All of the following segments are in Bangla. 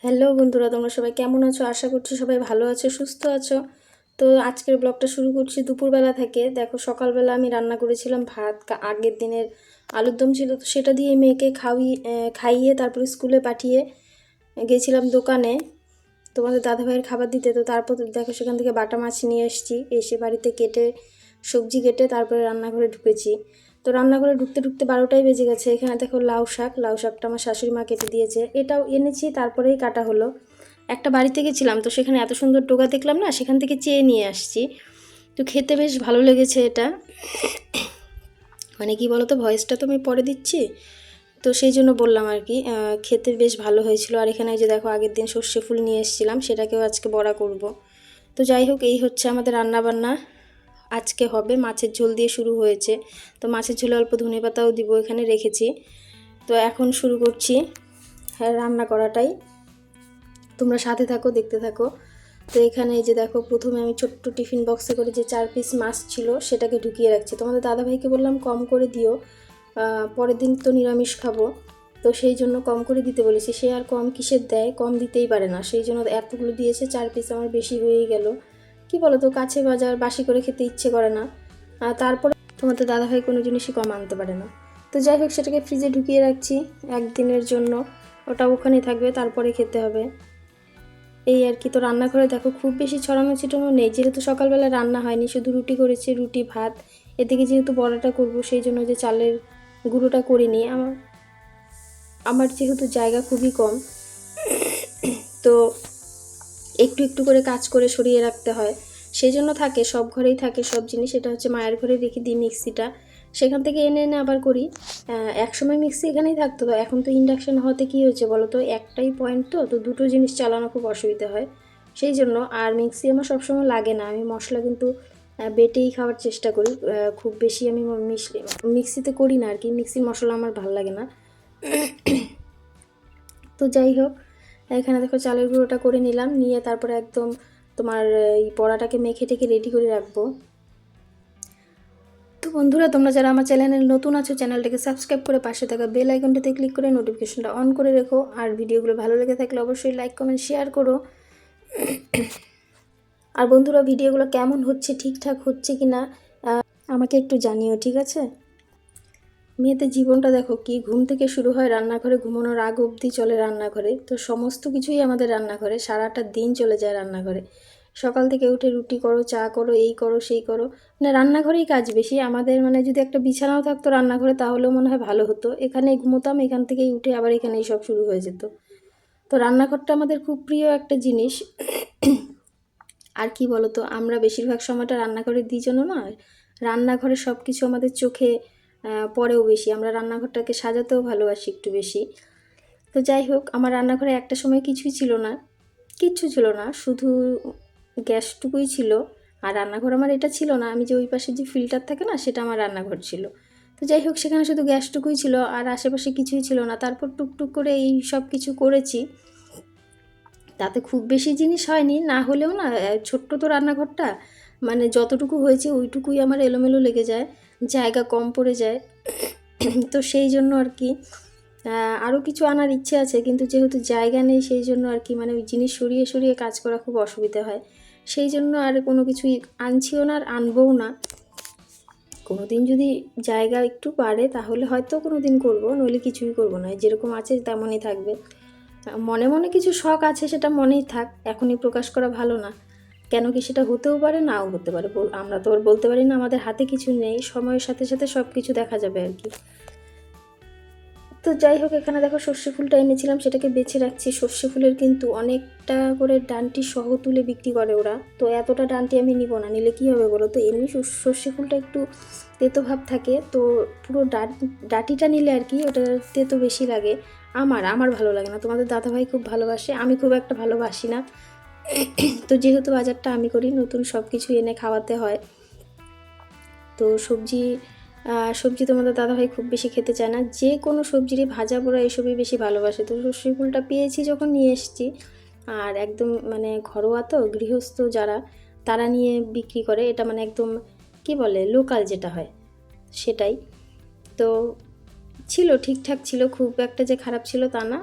হ্যালো বন্ধুরা, তোমরা সবাই কেমন আছো? আশা করছি সবাই ভালো আছো, সুস্থ আছো। তো আজকের ব্লগটা শুরু করছি দুপুরবেলা থেকে। দেখো, সকালবেলা আমি রান্না করেছিলাম ভাত, আগের দিনের আলুর দম ছিল, তো সেটা দিয়ে মেয়েকে খাইয়ে তারপরে স্কুলে পাঠিয়ে গেছিলাম দোকানে তোমাদের দাদাভাইয়ের খাবার দিতে। তো তারপর দেখো, সেখান থেকে বাটা মাছ নিয়ে এসেছি, এসে বাড়িতে সবজি কেটে তারপরে রান্নাঘরে ঢুকেছি। তো রান্নাঘরে ঢুকতে ঢুকতে 12টাই বেজে গেছে। এখানে দেখো লাউ শাকটা আমার শাশুড়ি মা কেটে দিয়েছে, এটাও এনেছি তারপরেই কাটা হলো। একটা বাড়িতে গেছিলাম, তো সেখানে এত সুন্দর টোকা দেখলাম না, সেখান থেকে চেয়ে নিয়ে আসছি। তো খেতে বেশ ভালো লেগেছে এটা। মানে কি বলতো, ভয়েসটা তো আমি পরে দিচ্ছি, তো সেই জন্য বললাম আর কি। খেতে বেশ ভালো হয়েছিল। আর এখানে যে দেখো, আগের দিন সর্ষে ফুল নিয়ে এসেছিলাম, সেটাকেও আজকে বড়া করব। তো যাই হোক, এই হচ্ছে আমাদের রান্নাবান্না। আজকে হবে মাছের ঝোল দিয়ে শুরু হয়েছে। তো মাছের ঝোলে অল্প ধনেপাতাও দিব, এখানে রেখেছি। তো এখন শুরু করছি রান্না করাটাই। তোমরা সাথে থাকো, দেখতে থাকো। তো এখানে এই যে দেখো, প্রথমে আমি ছোট্ট টিফিন বক্সে করে যে 4 পিস মাছ ছিল সেটাকে ঢুকিয়ে রাখছি। তোমাদের দাদাভাইকে বললাম কম করে দিও, পরের দিন তো নিরামিষ খাবো, তো সেই জন্য কম করে দিতে বলেছি। সে আর কম কিসের দেয়, কম দিতেই পারে না, সেই জন্য এতগুলো দিয়েছে। 4 পিস আমার বেশি হয়েই গেল। কি বলো তো, কাছে বাজার বাসি করে খেতে ইচ্ছে করে না। তারপরে তোমাদের দাদাভাই কোনো জিনিসই কম আনতে পারে না। তো যাই হোক, সেটাকে ফ্রিজে ঢুকিয়ে রাখছি একদিনের জন্য। ওটা ওখানেই থাকবে, তারপরে খেতে হবে। এই আর কি। তো রান্নাঘরে দেখো, খুব বেশি ছড়ানো ছিটানো নেই, যেহেতু সকালবেলা রান্না হয়নি, শুধু রুটি করেছি, রুটি ভাত। এদিকে যেহেতু বড়াটা করব, সেই জন্য যে চালের গুঁড়োটা করিনি। আমার যেহেতু জায়গা খুবই কম, তো একটু একটু করে কাজ করে সরিয়ে রাখতে হয়, সেই জন্য থাকে, সব ঘরেই থাকে সব জিনিস। এটা হচ্ছে মায়ের ঘরে রেখে দিই মিক্সিটা, সেখান থেকে এনে এনে আবার করি। একসময় মিক্সি এখানেই থাকতো, তো এখন তো ইন্ডাকশান হতে কী হয়েছে বলো তো, একটাই পয়েন্ট, তো দুটো জিনিস চালানো খুব অসুবিধা হয়, সেই জন্য। আর মিক্সি আমার সবসময় লাগে না, আমি মশলা কিন্তু বেটেই খাওয়ার চেষ্টা করি। খুব বেশি আমি মিক্সিতে করি না আর কি, মিক্সির মশলা আমার ভালো লাগে না। তো যাই হোক, এখানে দেখো চালের গুঁড়োটা করে নিলাম, নিয়ে তারপরে একদম তোমার এই বড়াটাকে মেখে টেকে রেডি করে রাখবো। তো বন্ধুরা, তোমরা যারা আমার চ্যানেলে নতুন আছো, চ্যানেলটাকে সাবস্ক্রাইব করে পাশে থাকা বেল আইকনটাতে ক্লিক করে নোটিফিকেশনটা অন করে রেখো। আর ভিডিওগুলো ভালো লেগে থাকলে অবশ্যই লাইক কমেন্ট শেয়ার করো। আর বন্ধুরা, ভিডিওগুলো কেমন হচ্ছে, ঠিকঠাক হচ্ছে কি না আমাকে একটু জানিও, ঠিক আছে? মেয়েদের জীবনটা দেখো কি, ঘুম থেকে শুরু হয় রান্নাঘরে, ঘুমানোর আগ অবধি চলে রান্নাঘরে। তো সমস্ত কিছুই আমাদের রান্নাঘরে, সারাটা দিন চলে যায় রান্নাঘরে। সকাল থেকে উঠে রুটি করো, চা করো, এই করো, সেই করো, মানে রান্নাঘরেই কাজ বেশি আমাদের। মানে যদি একটা বিছানাও থাকতো রান্নাঘরে, তাহলেও মনে হয় ভালো হতো। এখানেই ঘুমোতাম, এখান থেকেই উঠে আবার এখানেই সব শুরু হয়ে যেত। তো রান্নাঘরটা আমাদের খুব প্রিয় একটা জিনিস। আর কি বলতো, আমরা বেশিরভাগ সময়টা রান্নাঘরে দিই জন্য না, রান্নাঘরে সব কিছু আমাদের চোখে পরেও বেশি, আমরা রান্নাঘরটাকে সাজাতেও ভালোবাসি একটু বেশি। তো যাই হোক, আমার রান্নাঘরে একটা সময় কিছুই ছিল না, কিচ্ছু ছিল না, শুধু গ্যাসটুকুই ছিল। আর রান্নাঘর আমার এটা ছিল না, আমি যে ওই পাশে যে ফিল্টার থাকে না, সেটা আমার রান্নাঘর ছিল। তো যাই হোক, সেখানে শুধু গ্যাসটুকুই ছিল, আর আশেপাশে কিছুই ছিল না। তারপর টুকটুক করে এই সব কিছু করেছি, তাতে খুব বেশি জিনিস হয়নি, না হলেও না, ছোট্ট তো রান্নাঘরটা, মানে যতটুকু হয়েছে ওইটুকুই আমার এলোমেলো লেগে যায়, জায়গা কম পড়ে যায়। তো সেই জন্য আর কি, আরও কিছু আনার ইচ্ছে আছে, কিন্তু যেহেতু জায়গা নেই, সেই জন্য আর কি, মানে ওই জিনিস সরিয়ে সরিয়ে কাজ করা খুব অসুবিধা হয়, সেই জন্য আর কোনো কিছুই আনছিও না, আর আনবও না। কোনো দিন যদি জায়গা একটু বাড়ে, তাহলে হয়তো কোনো দিন করবো, নইলে কিছুই করবো না, যেরকম আছে তেমনই থাকবে। মনে মনে কিছু শখ আছে, সেটা মনেই থাক, এখনই প্রকাশ করা ভালো না। কেন কি, সেটা হতেও পারে, নাও হতে পারে, আমরা তো আর বলতে পারি না, আমাদের হাতে কিছু নেই, সময়ের সাথে সাথে সব কিছু দেখা যাবে আর কি। তো যাই হোক, এখানে দেখো সর্ষে ফুলটা এনেছিলাম, সেটাকে বেছে রাখছি। সর্ষে ফুলের কিন্তু অনেকটা করে ডান্টি সহ তুলে বিক্রি করে ওরা, তো এতটা ডান্টি আমি নিব না, নিলে কী হবে বলো তো, এমনি সর্ষে ফুলটা একটু তেতো ভাব থাকে, তো পুরো ডাঁটিটা নিলে আর কি ওটা তেতো বেশি লাগে। আমার ভালো লাগে না, তোমাদের দাদাভাই খুব ভালোবাসে, আমি খুব একটা ভালোবাসি না। তো যেহেতু বাজারটা আমি করি, নতুন সব কিছু এনে খাওয়াতে হয়। তো সবজি তোমাদের দাদাভাই খুব বেশি খেতে চায় না, যে কোনো সবজিরই ভাজা পোড়া এসবই বেশি ভালোবাসে। তো সর্ষে ফুলটা পেয়েছি যখন, নিয়ে এসেছি। আর একদম মানে ঘরোয়া, তো গৃহস্থ যারা, তারা নিয়ে বিক্রি করে, এটা মানে একদম কি বলে, লোকাল যেটা হয় সেটাই। তো ছিল ঠিকঠাক ছিল, খুব একটা যে খারাপ ছিল তা না,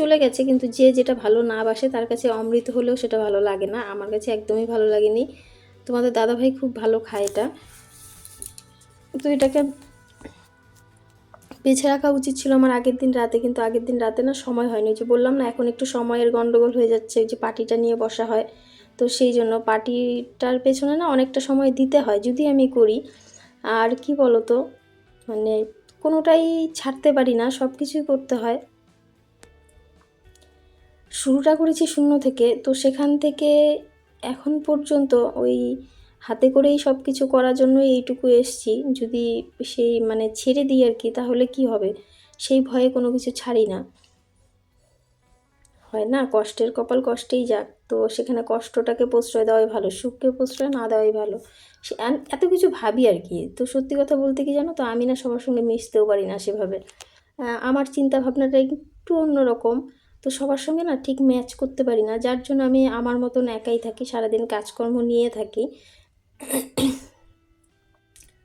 চলে গেছে, কিন্তু যে যেটা ভালো না বাসে তার কাছে অমৃত হলেও সেটা ভালো লাগে না। আমার কাছে একদমই ভালো লাগেনি। তোমাদের দাদাভাই খুব ভালো খায় এটা, তো এটাকে বেছে রাখা উচিত ছিল আমার আগের দিন রাতে, কিন্তু আগের দিন রাতে না সময় হয়নি। যে বললাম না এখন একটু সময়ের গন্ডগোল হয়ে যাচ্ছে, যে পার্টিটা নিয়ে বসা হয়, তো সেই জন্য পার্টিটার পেছনে না অনেকটা সময় দিতে হয় যদি আমি করি। আর কি বলো তো, মানে কোনোটাই ছাড়তে পারি না, সব কিছুই করতে হয়। শুরুটা করেছি শূন্য থেকে, তো সেখান থেকে এখন পর্যন্ত ওই হাতে করেই সব কিছু করার জন্য এইটুকু এসছি। যদি সেই মানে ছেড়ে দিই আর কি, তাহলে কি হবে, সেই ভয়ে কোনো কিছু ছাড়ি না। হয় না, কষ্টের কপাল কষ্টেই যাক, তো সেখানে কষ্টটাকে প্রশ্রয় দেওয়াই ভালো, সুখকে প্রশ্রয় না দেওয়াই ভালো। এত কিছু ভাবি আর কি। তো সত্যি কথা বলতে কি জানো তো, আমি না সবার সঙ্গে মিশতেও পারি না সেভাবে। আমার চিন্তা ভাবনাটা একটু অন্যরকম, তো সবার সঙ্গে না ঠিক ম্যাচ করতে পারি না, যার জন্য আমি আমার মতন একাই থাকি, সারাদিন কাজকর্ম নিয়ে থাকি।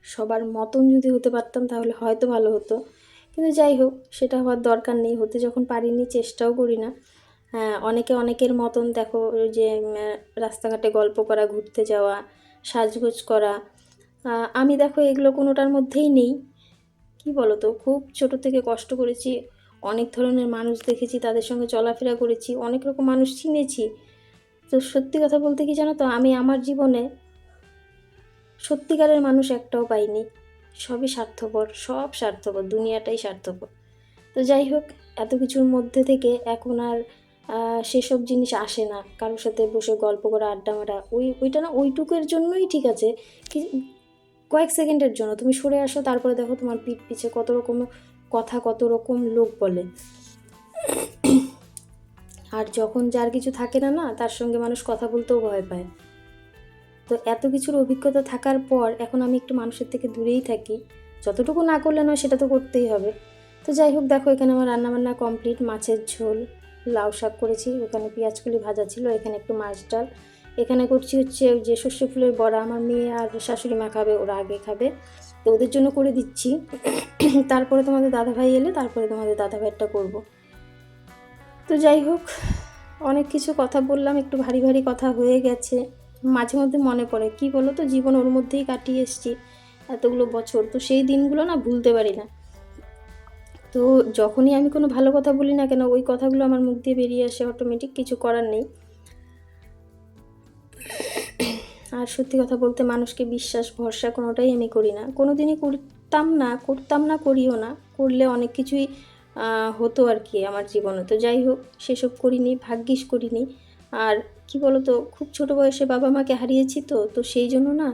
সবার মতন যদি হতে পারতাম তাহলে হয়তো ভালো হতো, কিন্তু যাই হোক, সেটা হওয়ার দরকার নেই। হতে যখন পারিনি, চেষ্টাও করি না। হ্যাঁ, অনেকে অনেকের মতন দেখো, ওই যে রাস্তাঘাটে গল্প করা, ঘুরতে যাওয়া, সাজগোজ করা, আমি দেখো এগুলো কোনোটার মধ্যেই নেই। কি বলো তো, খুব ছোট থেকে কষ্ট করেছি, অনেক ধরনের মানুষ দেখেছি, তাদের সঙ্গে চলাফেরা করেছি, অনেক রকম মানুষ চিনেছি। তো সত্যি কথা বলতে কি জানো তো, আমি আমার জীবনে সত্যিকারের মানুষ একটাও পাইনি। সবই স্বার্থপর, সব স্বার্থপর, দুনিয়াটাই স্বার্থপর। তো যাই হোক, এত কিছুর মধ্যে থেকে এখন আর সেসব জিনিস আসে না। কারোর সাথে বসে গল্প করা, আড্ডা মারা, ওইটা না ওইটুকুর জন্যই ঠিক আছে। কি কয়েক সেকেন্ডের জন্য তুমি সরে আসো, তারপরে দেখো তোমার পিঠ পিছে কত রকম কথা, কত রকম লোক বলে। আর যখন যার কিছু থাকে না, তার সঙ্গে মানুষ কথা বলতেও ভয় পায়। তো এত কিছুর অভিজ্ঞতা থাকার পর এখন আমি একটু মানুষের থেকে দূরেই থাকি। যতটুকু না করলে নয়, সেটা তো করতেই হবে। তো যাই হোক, দেখো এখানে আমার রান্নাবান্না কমপ্লিট। মাছের ঝোল, লাউ শাক করেছি, ওখানে পেঁয়াজকলি ভাজা ছিল, এখানে একটু মাছ ডাল, এখানে করছি হচ্ছে যে সর্ষে ফুলের বড়া। আমার মেয়ে আর শাশুড়ি মা খাবে, ওরা আগে খাবে, তো ওদের জন্য করে দিচ্ছি। তারপরে তোমাদের দাদাভাই এলে তারপরে তোমাদের দাদাভাইয়েরটা করব। তো যাই হোক, অনেক কিছু কথা বললাম, একটু ভারী ভারী কথা হয়ে গেছে। মাঝে মধ্যে মনে পড়ে, কি বলো তো, জীবন ওর মধ্যেই কাটিয়ে এসেছি এতগুলো বছর, তো সেই দিনগুলো না ভুলতে পারি না। তো যখনই আমি কোনো ভালো কথা বলি না কেন, ওই কথাগুলো আমার মুখ দিয়ে বেরিয়ে আসে অটোমেটিক, কিছু করার নেই। আর সত্যি কথা বলতে, মানুষকে বিশ্বাস ভরসা কোনোটাই আমি করি না, কোনো দিনই করতাম না, করিও না। করলে অনেক কিছুই হতো আর কি আমার জীবনে। তো যাই হোক, সেসব করিনি, ভাগ্যিস করিনি। আর কি বলতো, খুব ছোট বয়সে বাবা মাকে হারিয়েছি, তো সেই জন্য না,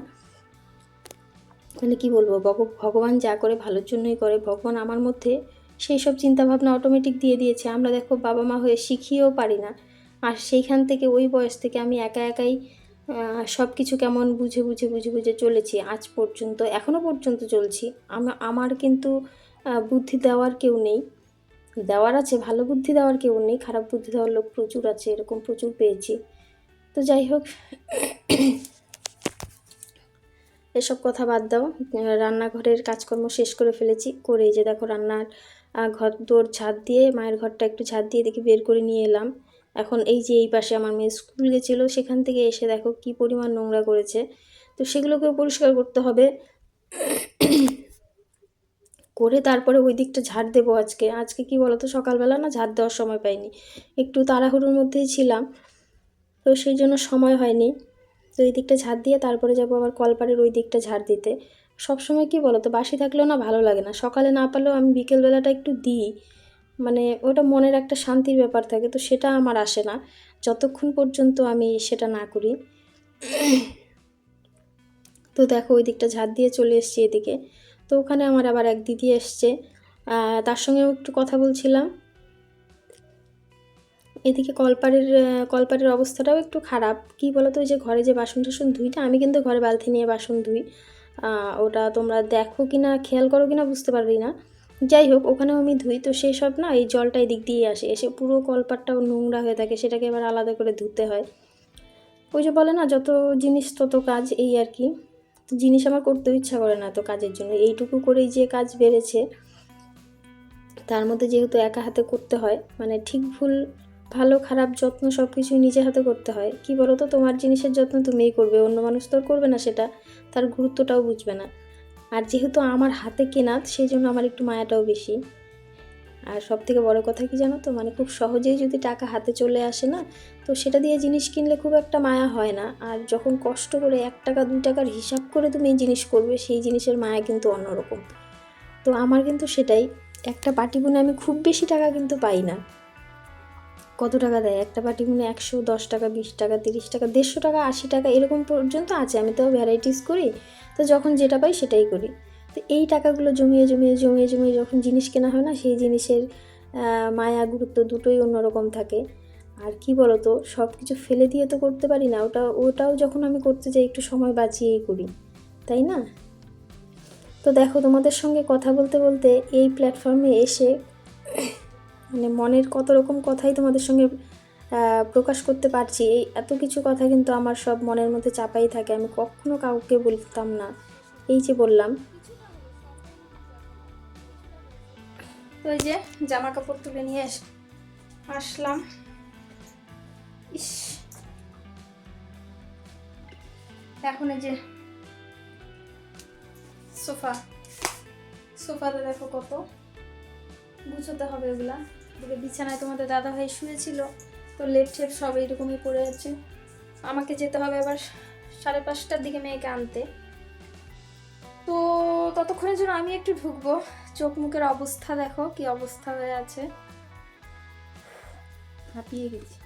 মানে কি বলবো, ভগবান যা করে ভালোর জন্যই করে। ভগবান আমার মধ্যে সেই সব চিন্তাভাবনা অটোমেটিক দিয়ে দিয়েছে। আমরা দেখো বাবা মা হয়ে শিখিয়েও পারি না, আর সেইখান থেকে ওই বয়স থেকে আমি একা একাই সব কিছু কেমন বুঝে বুঝে বুঝে বুঝে চলেছি আজ পর্যন্ত, এখনও পর্যন্ত চলছি। আমার কিন্তু বুদ্ধি দেওয়ার কেউ নেই। দেওয়ার আছে, ভালো বুদ্ধি দেওয়ার কেউ নেই, খারাপ বুদ্ধি দেওয়ার লোক প্রচুর আছে, এরকম প্রচুর পেয়েছি। তো যাই হোক, এসব কথা বাদ দাও। রান্নাঘরের কাজকর্ম শেষ করে ফেলেছি, করে এই যে দেখো রান্নার ঘর দোর ঝাঁট দিয়ে, মায়ের ঘরটা একটু ঝাঁট দিয়ে দেখি বের করে নিয়ে এলাম। এখন এই যে এই পাশে আমার মেয়ে স্কুল গেছিলো, সেখান থেকে এসে দেখো কি পরিমাণ নোংরা করেছে, তো সেগুলোকেও পরিষ্কার করতে হবে। করে তারপরে ওই দিকটা ঝাড় দেবো আজকে কি বলতো, সকালবেলা না ঝাড় দেওয়ার সময় পাইনি, একটু তাড়াহুড়োর মধ্যেই ছিলাম, তো সেই জন্য সময় হয়নি। তো এই দিকটা ঝাড় দিয়ে তারপরে যাবো আবার কলপাড়ের ওই দিকটা ঝাড় দিতে। সবসময় কি বলো তো, বাসি থাকলেও না ভালো লাগে না, সকালে না পারলেও আমি বিকেলবেলাটা একটু দিই, মানে ওটা মনের একটা শান্তির ব্যাপার থাকে, তো সেটা আমার আসে না যতক্ষণ পর্যন্ত আমি সেটা না করি। তো দেখো ওই দিকটা ঝাড় দিয়ে চলে এসেছি এদিকে। তো ওখানে আমার আবার এক দিদি এসছে, তার সঙ্গেও একটু কথা বলছিলাম। এদিকে কলপাড়ের অবস্থাটাও একটু খারাপ। কি বলো তো, ওই যে ঘরে যে বাসন টাসন ধুই না, আমি কিন্তু ঘরে বালতি নিয়ে বাসন ধুই। ওটা তোমরা দেখো কি না, খেয়াল করো কি না বুঝতে পারবি না। যাই হোক, ওখানেও আমি ধুই, তো সেই সব না এই জলটা এদিক দিয়ে আসে, এসে পুরো কলপাড়টাও নোংরা হয়ে থাকে, সেটাকে এবার আলাদা করে ধুতে হয়। ওই যে বলে না, যত জিনিস তত কাজ, এই আর কি। তো জিনিস আমার করতেও ইচ্ছা করে না এত কাজের জন্য, এইটুকু করেই যে কাজ বেড়েছে। তার মধ্যে যেহেতু একা হাতে করতে হয়, মানে ঠিক ভুল ভালো খারাপ যত্ন সব কিছুই নিজে হাতে করতে হয়। কি বলো তো, তোমার জিনিসের যত্ন তুমিই করবে, অন্য মানুষ তো আর করবে না, সেটা তার গুরুত্বটাও বুঝবে না। আর যেহেতু আমার হাতে কেনা, সেই জন্য আমার একটু মায়াটাও বেশি। আর সব থেকে বড় কথা কি জানো তো, মানে খুব সহজেই যদি টাকা হাতে চলে আসে না, তো সেটা দিয়ে জিনিস কিনলে খুব একটা মায়া হয় না। আর যখন কষ্ট করে 1 টাকা 2 টাকার হিসাব করে তুমি এই জিনিস করবে, সেই জিনিসের মায়া কিন্তু অন্যরকম। তো আমার কিন্তু সেটাই। একটা বাটি বুনে আমি খুব বেশি টাকা কিন্তু পাই না। কত টাকা দেয় একটা বাটি বুনে? 110 টাকা, 20 টাকা, 30 টাকা, 150 টাকা, 80 টাকা এরকম পর্যন্ত আছে। আমি তো ভ্যারাইটিস করি, তো যখন যেটা পাই সেটাই করি। তো এই টাকাগুলো জমিয়ে জমিয়ে জমিয়ে জমিয়ে যখন জিনিস কেনা হয় না, সেই জিনিসের মায়া গুরুত্ব দুটোই অন্যরকম থাকে। আর কি বলো তো, সব কিছু ফেলে দিয়ে তো করতে পারি না, ওটাও যখন আমি করতে যাই একটু সময় বাঁচিয়েই করি, তাই না? তো দেখো, তোমাদের সঙ্গে কথা বলতে বলতে এই প্ল্যাটফর্মে এসে মানে মনের কত রকম কথাই তোমাদের সঙ্গে প্রকাশ করতে পারছি। এই এত কিছু কথা কিন্তু আমার সব মনের মধ্যে চাপাই থাকে, আমি কখনো কাউকে বলতাম না, এই যে বললাম। তো এই যে জামা কাপড় তুলে নিয়ে আসলাম। ইস, এখন এই যে সোফাতে দেখো কত গুছোতে হবে এগুলা। এদিকে বিছানায় তোমাদের দাদা ভাই শুয়েছিল, তো লেপ ঠেপ সব এইরকমই পড়ে আছে। আমাকে যেতে হবে আবার 5:30টার দিকে মেয়েকে আনতে। তো ততক্ষণের জন্য আমি একটু ঢুকবো। চোখ মুখের অবস্থা দেখো কি অবস্থা হয়ে আছে, হাঁপিয়ে গেছি।